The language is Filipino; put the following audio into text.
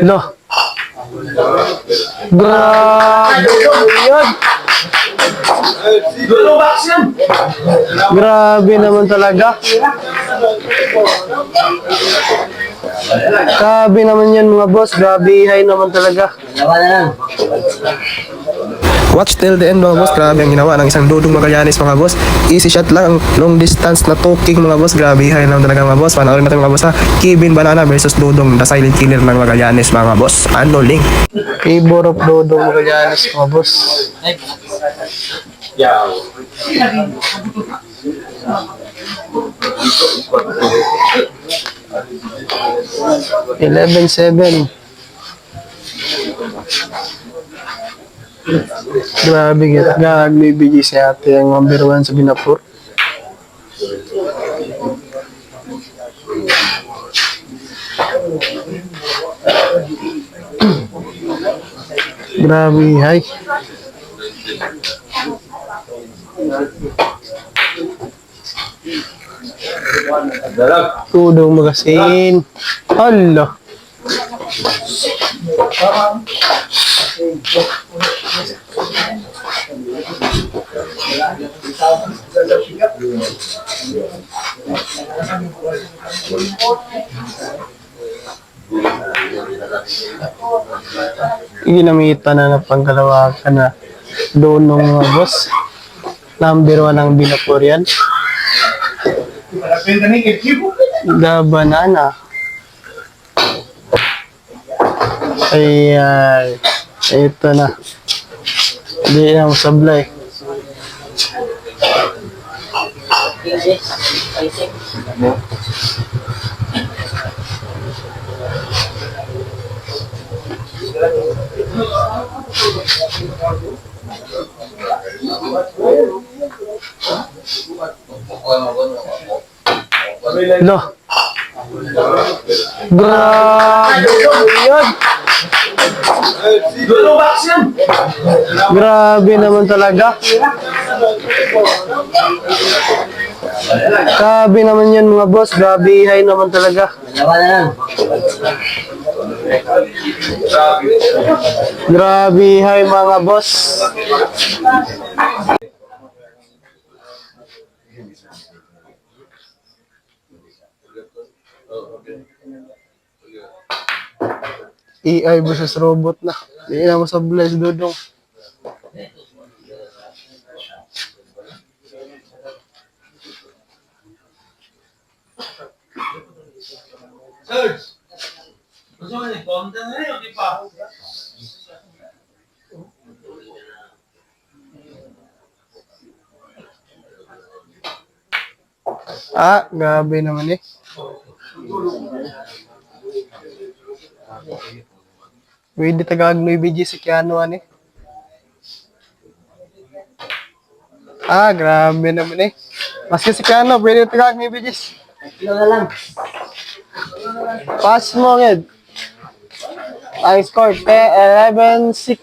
No. Grabe yun. Grabe naman talaga. Grabe naman yan mga boss. Grabe high naman talaga. Watch till the end mga boss. Grabe ang ginawa ng isang Dudong Magallanes mga boss. Easy shot lang, long distance na talking mga boss. Grabe high naman talaga mga boss. Panoorin natin mga boss ha. Kevin Banana versus Dudong, the silent killer ng Magallanes mga boss. Ano link? Favor of Dudong Magallanes mga boss. 11-7. Grabe kita. Nagbibigay si ate ang number 1 sa Binapur. Grabe, hay. Tudong magasin. Allah. Ginamitan na ng panggalawakan na doon ng mga boss. Number 1 ang Binapur yan. The banana. Ay, ito na. Hindi na masablay. No. Grabe yun. Grabe naman talaga. Grabe naman yan mga boss. Grabe high naman talaga. Grabe high mga boss. AI versus robot na. Hindi na masablay si Dudong. Search! Gusto mo na content na yun, di pa? Grabe naman eh. Pwede tagag may BG si Keanu ani. Grabe naman eh. Maski si Keanu, pwede tagag may BG. Kilo na lang. Pass mo nged. I scored 11-6.